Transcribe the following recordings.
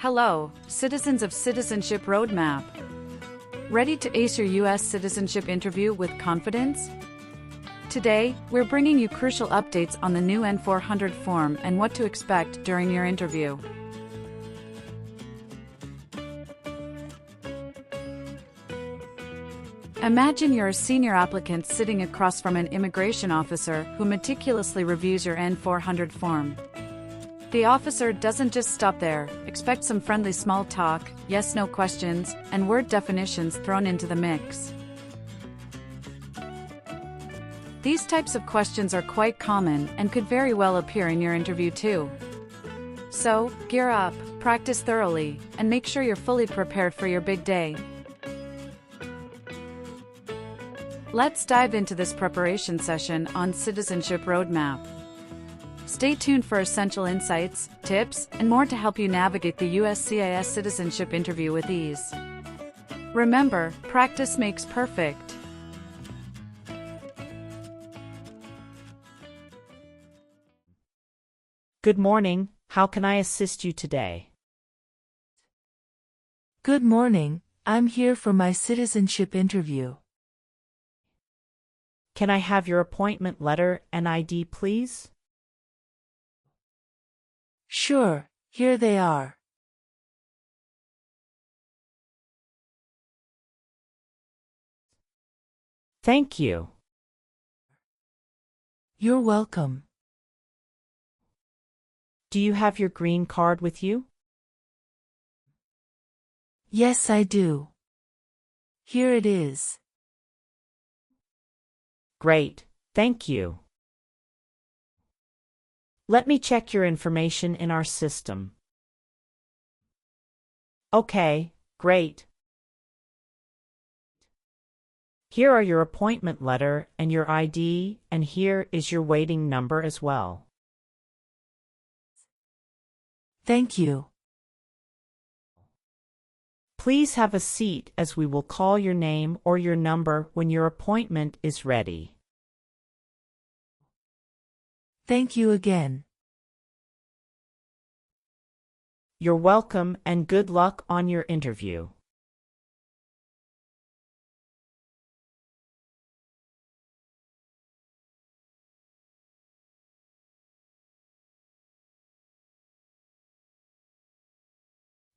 Hello, citizens of Citizenship Roadmap. Ready to ace your U.S. citizenship interview with confidence? Today, we're bringing you crucial updates on the new N-400 form and what to expect during your interview. Imagine you're a senior applicant sitting across from an immigration officer who meticulously reviews your N-400 form. The officer doesn't just stop there. Expect some friendly small talk, yes-no questions, and word definitions thrown into the mix. These types of questions are quite common and could very well appear in your interview too. So, gear up, practice thoroughly, and make sure you're fully prepared for your big day. Let's dive into this preparation session on Citizenship Roadmap. Stay tuned for essential insights, tips, and more to help you navigate the USCIS citizenship interview with ease. Remember, practice makes perfect. Good morning. How can I assist you today? Good morning. I'm here for my citizenship interview. Can I have your appointment letter and ID, please? Sure, here they are. Thank you. You're welcome. Do you have your green card with you? Yes, I do. Here it is. Great, thank you. Let me check your information in our system. Okay, great. Here are your appointment letter and your ID, and here is your waiting number as well. Thank you. Please have a seat as we will call your name or your number when your appointment is ready. Thank you again. You're welcome and good luck on your interview.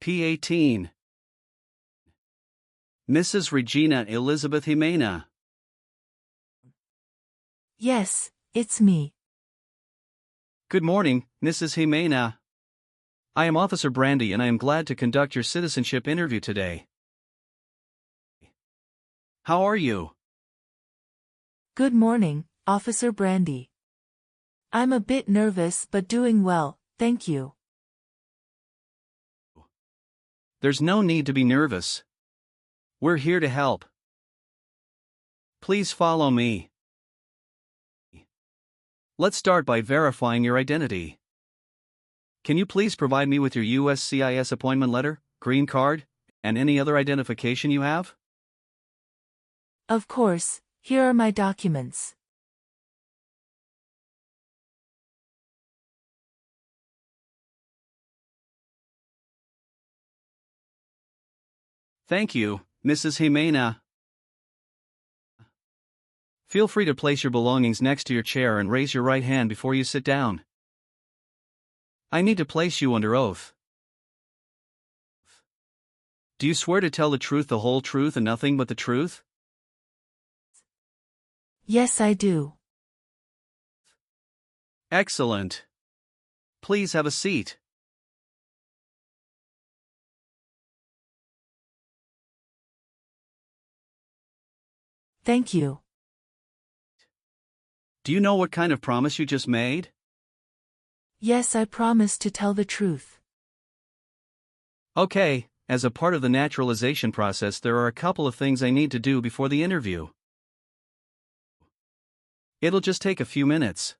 P18. Mrs. Regina Elizabeth Jimena. Yes, it's me. Good morning, Mrs. Jimena. I am Officer Brandy and I am glad to conduct your citizenship interview today. How are you? Good morning, Officer Brandy. I'm a bit nervous but doing well, thank you. There's no need to be nervous. We're here to help. Please follow me. Let's start by verifying your identity. Can you please provide me with your USCIS appointment letter, green card, and any other identification you have? Of course, here are my documents. Thank you, Mrs. Jimena. Feel free to place your belongings next to your chair and raise your right hand before you sit down. I need to place you under oath. Do you swear to tell the truth, the whole truth, and nothing but the truth? Yes, I do. Excellent. Please have a seat. Thank you. Do you know what kind of promise you just made? Yes, I promise to tell the truth. Okay, as a part of the naturalization process, there are a couple of things I need to do before the interview. It'll just take a few minutes.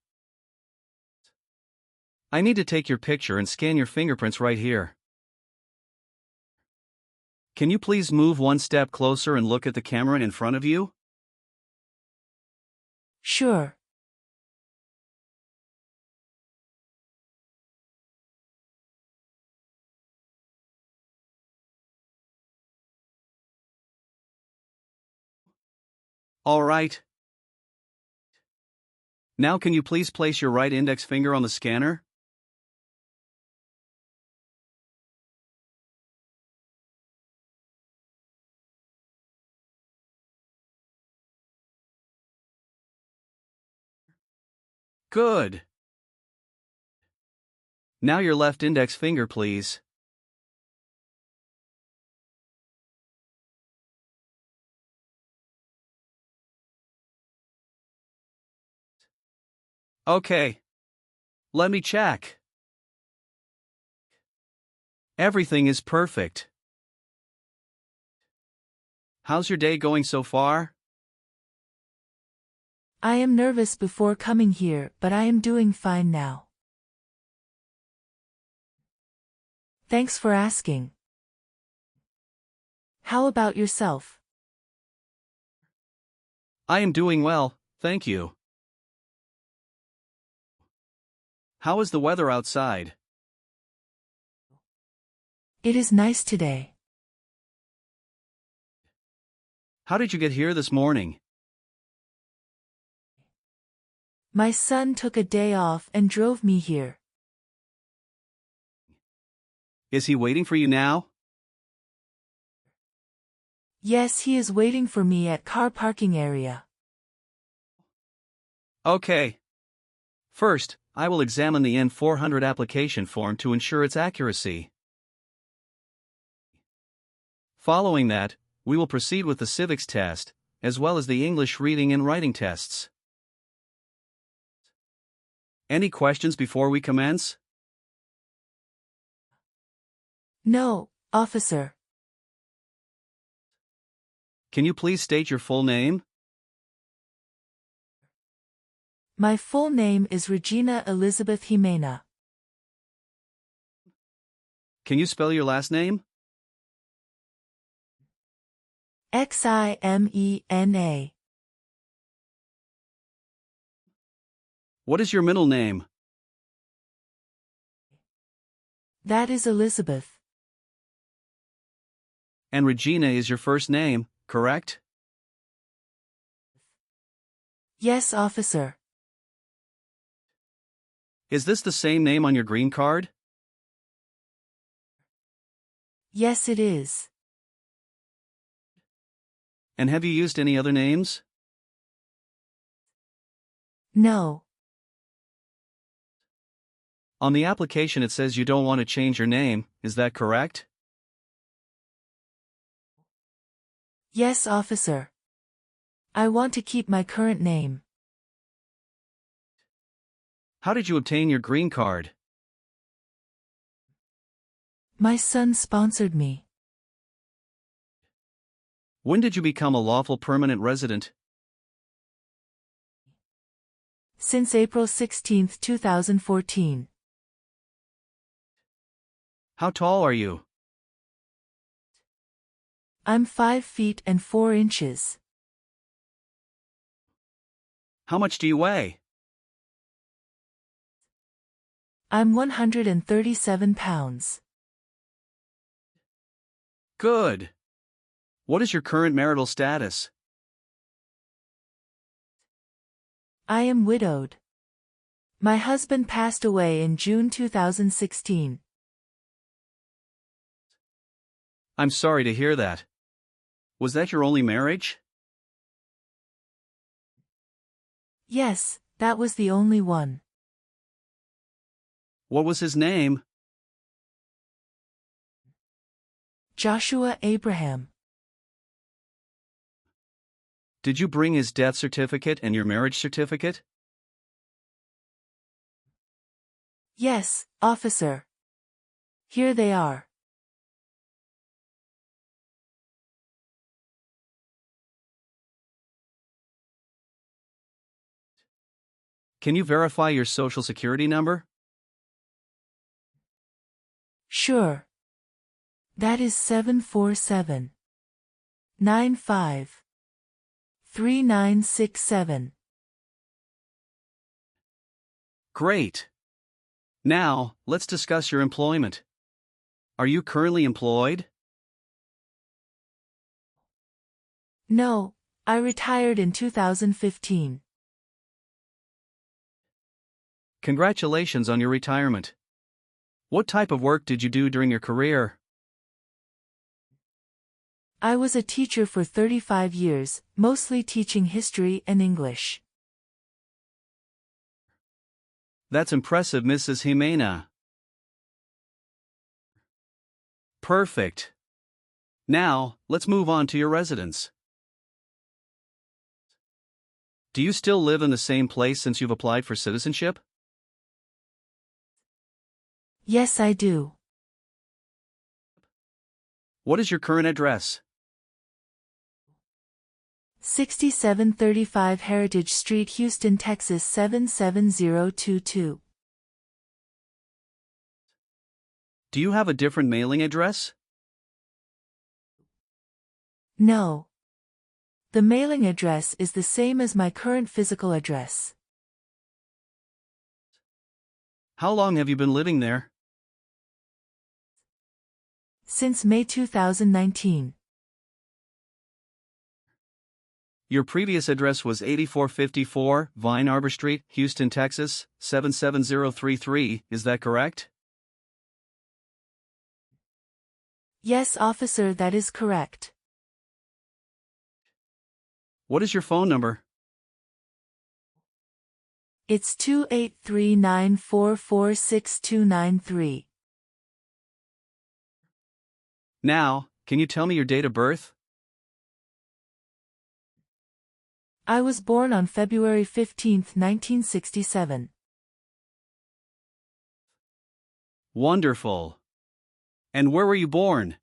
I need to take your picture and scan your fingerprints right here. Can you please move one step closer and look at the camera in front of you? Sure. All right. Now can you please place your right index finger on the scanner? Good. Now your left index finger, please. Okay. Let me check. Everything is perfect. How's your day going so far? I am nervous before coming here, but I am doing fine now. Thanks for asking. How about yourself? I am doing well, thank you. How is the weather outside? It is nice today. How did you get here this morning? My son took a day off and drove me here. Is he waiting for you now? Yes, he is waiting for me at car parking area. Okay. First, I will examine the N-400 application form to ensure its accuracy. Following that, we will proceed with the Civics test, as well as the English reading and writing tests. Any questions before we commence? No, officer. Can you please state your full name? My full name is Regina Elizabeth Jimena. Can you spell your last name? Ximena. What is your middle name? That is Elizabeth. And Regina is your first name, correct? Yes, officer. Is this the same name on your green card? Yes, it is. And have you used any other names? No. On the application it says you don't want to change your name, is that correct? Yes, officer. I want to keep my current name. How did you obtain your green card? My son sponsored me. When did you become a lawful permanent resident? Since April 16, 2014. How tall are you? I'm 5 feet and 4 inches. How much do you weigh? I'm 137 pounds. Good. What is your current marital status? I am widowed. My husband passed away in June 2016. I'm sorry to hear that. Was that your only marriage? Yes, that was the only one. What was his name? Joshua Abraham. Did you bring his death certificate and your marriage certificate? Yes, officer. Here they are. Can you verify your social security number? Sure. That is 747 95 3967. Great. Now, let's discuss your employment. Are you currently employed? No, I retired in 2015. Congratulations on your retirement. What type of work did you do during your career? I was a teacher for 35 years, mostly teaching history and English. That's impressive, Mrs. Jimena. Perfect. Now, let's move on to your residence. Do you still live in the same place since you've applied for citizenship? Yes, I do. What is your current address? 6735 Heritage Street, Houston, Texas 77022. Do you have a different mailing address? No. The mailing address is the same as my current physical address. How long have you been living there? Since May 2019. Your previous address was 8454 Vine Arbor Street, Houston, Texas, 77033, is that correct? Yes, officer, that is correct. What is your phone number? It's 28394469293. Now, can you tell me your date of birth? I was born on February 15, 1967. Wonderful. And where were you born?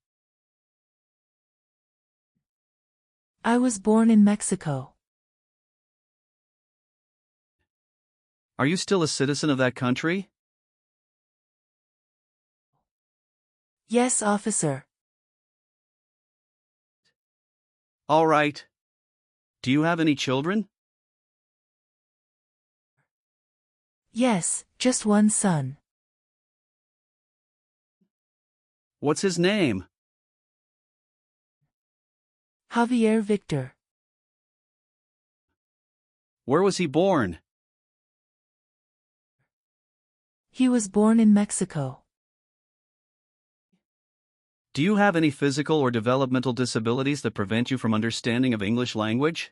I was born in Mexico. Are you still a citizen of that country? Yes, officer. All right. Do you have any children? Yes, just one son. What's his name? Javier Victor. Where was he born? He was born in Mexico. Do you have any physical or developmental disabilities that prevent you from understanding of English language?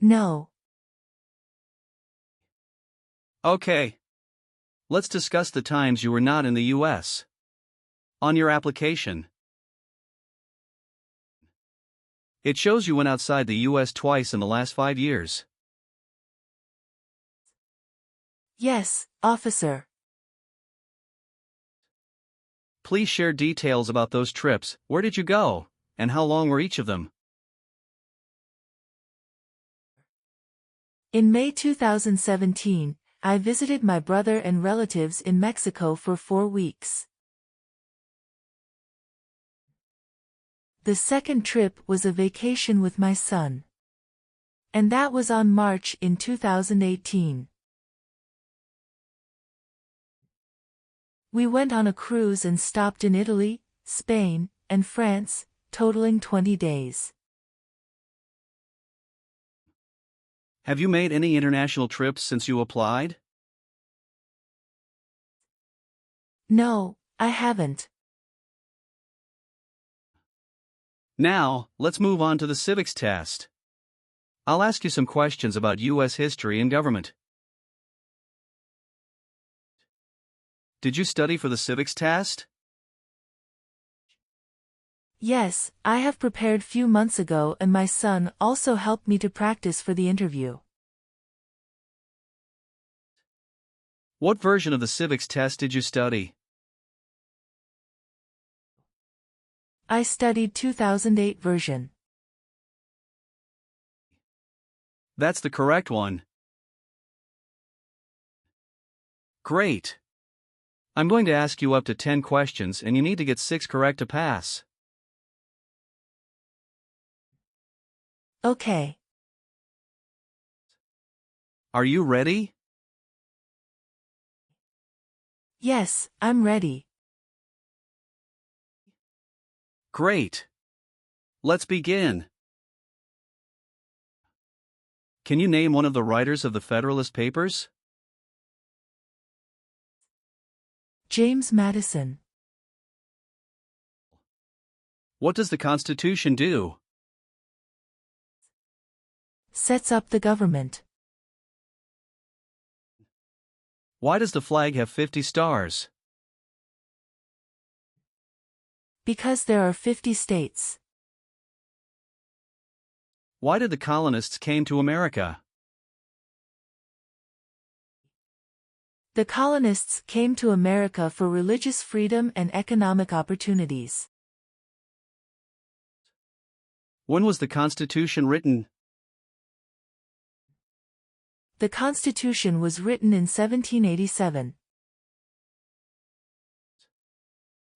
No. Okay. Let's discuss the times you were not in the U.S. On your application, it shows you went outside the U.S. twice in the last 5 years. Yes, officer. Please share details about those trips. Where did you go, and how long were each of them? In May 2017, I visited my brother and relatives in Mexico for 4 weeks. The second trip was a vacation with my son. And that was on March in 2018. We went on a cruise and stopped in Italy, Spain, and France, totaling 20 days. Have you made any international trips since you applied? No, I haven't. Now, let's move on to the civics test. I'll ask you some questions about U.S. history and government. Did you study for the civics test? Yes, I have prepared few months ago and my son also helped me to practice for the interview. What version of the civics test did you study? I studied 2008 version. That's the correct one. Great. I'm going to ask you up to 10 questions and you need to get 6 correct to pass. Okay. Are you ready? Yes, I'm ready. Great. let's begin. Can you name one of the writers of the Federalist Papers? James Madison. What does the Constitution do? Sets up the government. Why does the flag have 50 stars? Because there are 50 states. Why did the colonists came to America? The colonists came to America for religious freedom and economic opportunities. When was the Constitution written? The Constitution was written in 1787.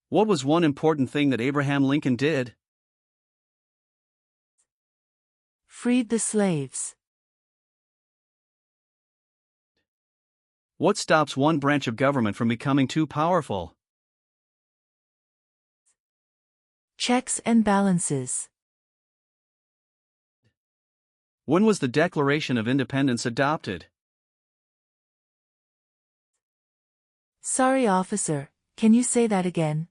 What was one important thing that Abraham Lincoln did? Freed the slaves. What stops one branch of government from becoming too powerful? Checks and balances. When was the Declaration of Independence adopted? Sorry, officer, can you say that again?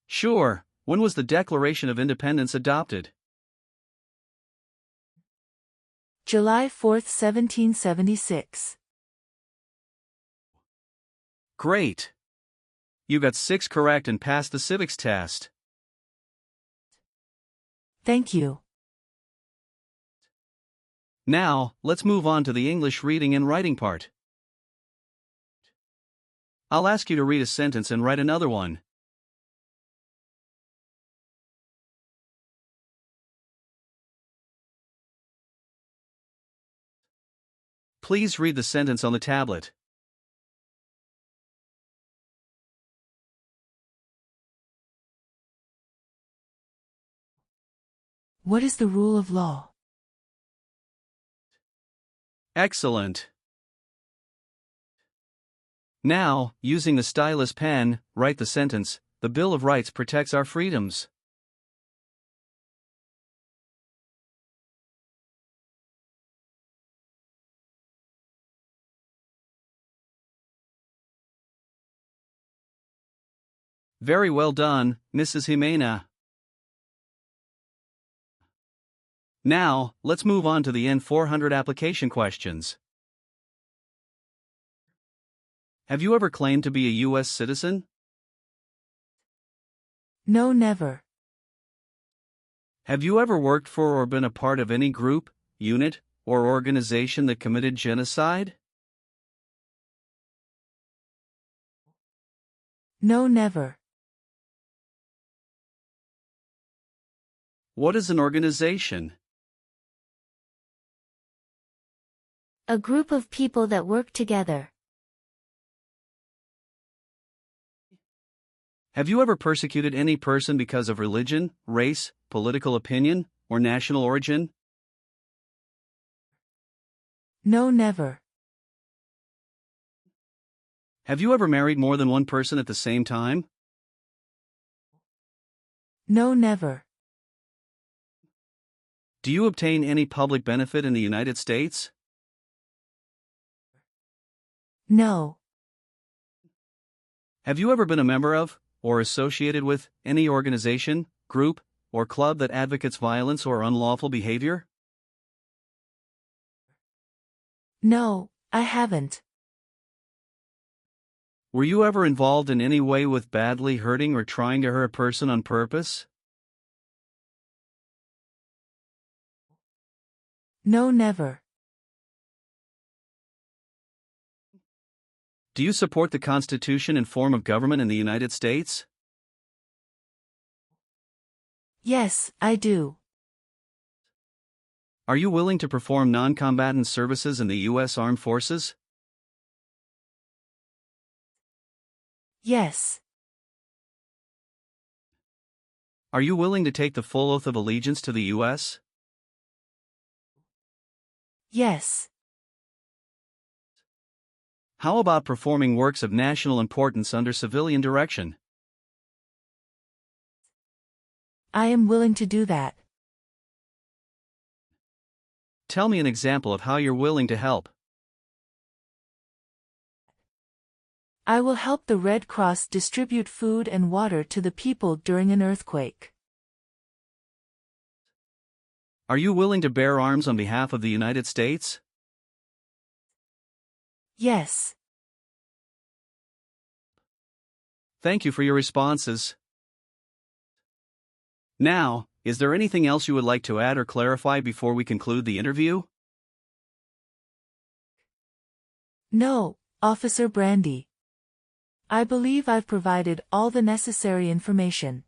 Sure, when was the Declaration of Independence adopted? July 4, 1776. Great! You got 6 correct and passed the Civics test. Thank you. Now, let's move on to the English reading and writing part. I'll ask you to read a sentence and write another one. Please read the sentence on the tablet. What is the rule of law? Excellent. Now, using the stylus pen, write the sentence, "The Bill of Rights protects our freedoms." Very well done, Mrs. Jimena. Now, let's move on to the N-400 application questions. Have you ever claimed to be a U.S. citizen? No, never. Have you ever worked for or been a part of any group, unit, or organization that committed genocide? No, never. What is an organization? A group of people that work together. Have you ever persecuted any person because of religion, race, political opinion, or national origin? No, never. Have you ever married more than one person at the same time? No, never. Do you obtain any public benefit in the United States? No. Have you ever been a member of, or associated with, any organization, group, or club that advocates violence or unlawful behavior? No, I haven't. Were you ever involved in any way with badly hurting or trying to hurt a person on purpose? No, never. Do you support the Constitution and form of government in the United States? Yes, I do. Are you willing to perform non-combatant services in the U.S. Armed Forces? Yes. Are you willing to take the full oath of allegiance to the U.S.? Yes. How about performing works of national importance under civilian direction? I am willing to do that. Tell me an example of how you're willing to help. I will help the Red Cross distribute food and water to the people during an earthquake. Are you willing to bear arms on behalf of the United States? Yes. Thank you for your responses. Now, is there anything else you would like to add or clarify before we conclude the interview? No, Officer Brandy. I believe I've provided all the necessary information.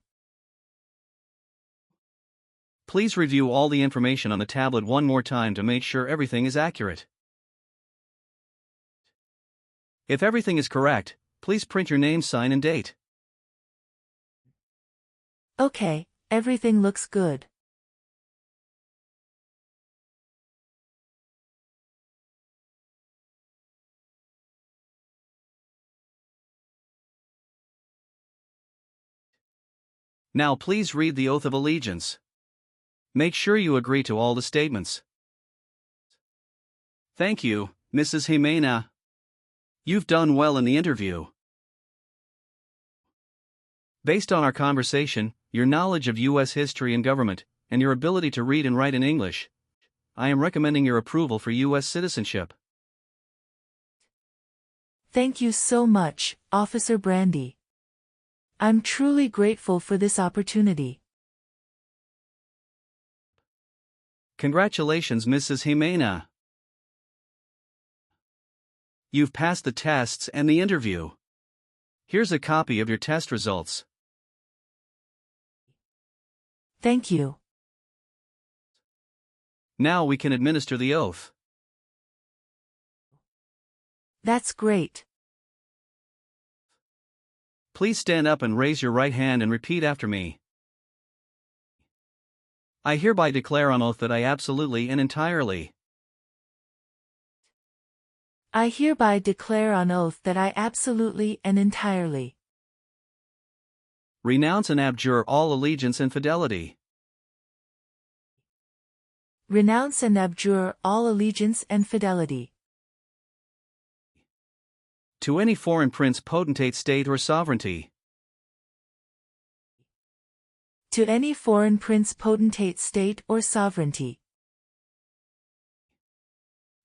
Please review all the information on the tablet one more time to make sure everything is accurate. If everything is correct, please print your name, sign, and date. Okay, everything looks good. Now please read the oath of allegiance. Make sure you agree to all the statements. Thank you, Mrs. Jimena. You've done well in the interview. Based on our conversation, your knowledge of U.S. history and government, and your ability to read and write in English, I am recommending your approval for U.S. citizenship. Thank you so much, Officer Brandy. I'm truly grateful for this opportunity. Congratulations, Mrs. Jimena. You've passed the tests and the interview. Here's a copy of your test results. Thank you. Now we can administer the oath. That's great. Please stand up and raise your right hand and repeat after me. I hereby declare on oath that I absolutely and entirely I hereby declare on oath that I absolutely and entirely renounce and abjure all allegiance and fidelity renounce and abjure all allegiance and fidelity to any foreign prince, potentate, state, or sovereignty, to any foreign prince, potentate, state, or sovereignty,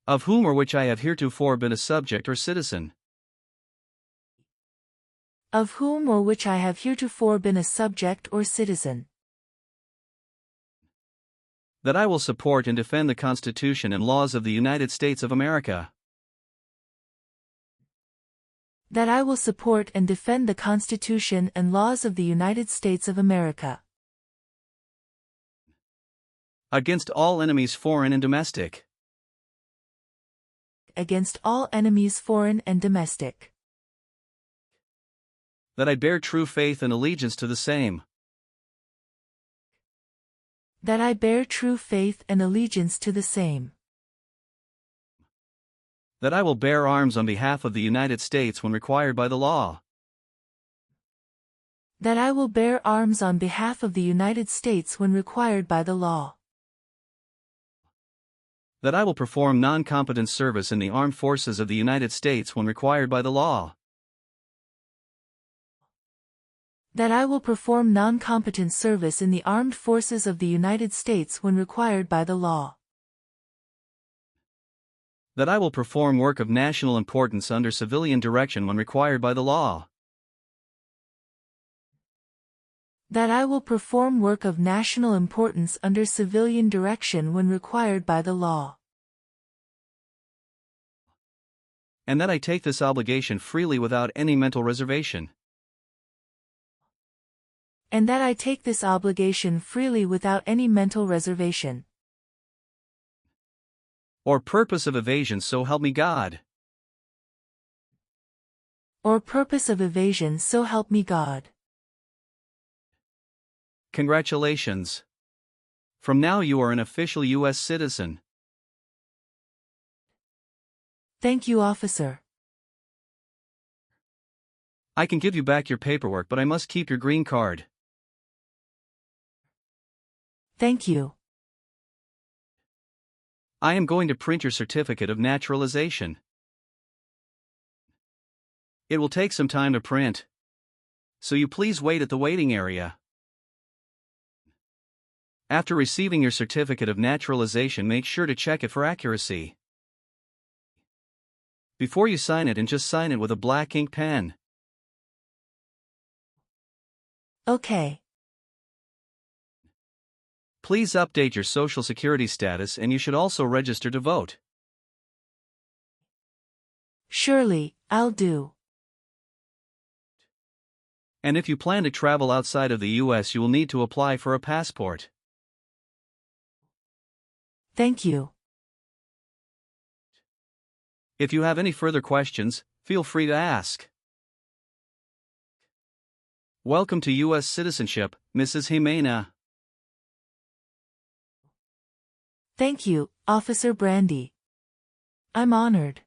of whom or which I have heretofore been a subject or citizen, of whom or which I have heretofore been a subject or citizen, that I will support and defend the Constitution and laws of the United States of America, that I will support and defend the Constitution and laws of the United States of America, against all enemies, foreign and domestic, against all enemies, foreign and domestic, that I bear true faith and allegiance to the same, that I bear true faith and allegiance to the same, that I will bear arms on behalf of the United States when required by the law, that I will bear arms on behalf of the United States when required by the law, that I will perform non-combatant service in the armed forces of the United States when required by the law, that I will perform non-combatant service in the armed forces of the United States when required by the law, that I will perform work of national importance under civilian direction when required by the law, that I will perform work of national importance under civilian direction when required by the law, and that I take this obligation freely without any mental reservation, and that I take this obligation freely without any mental reservation, or purpose of evasion, so help me God. or purpose of evasion, so help me God. Congratulations. From now you are an official U.S. citizen. Thank you, officer. I can give you back your paperwork, but I must keep your green card. Thank you. I am going to print your certificate of naturalization. It will take some time to print, so you please wait at the waiting area. After receiving your certificate of naturalization, make sure to check it for accuracy. Before you sign it, and just sign it with a black ink pen. Okay. Please update your social security status, and you should also register to vote. Surely, I'll do. And if you plan to travel outside of the U.S., you will need to apply for a passport. Thank you. If you have any further questions, feel free to ask. Welcome to U.S. citizenship, Mrs. Jimena. Thank you, Officer Brandy. I'm honored.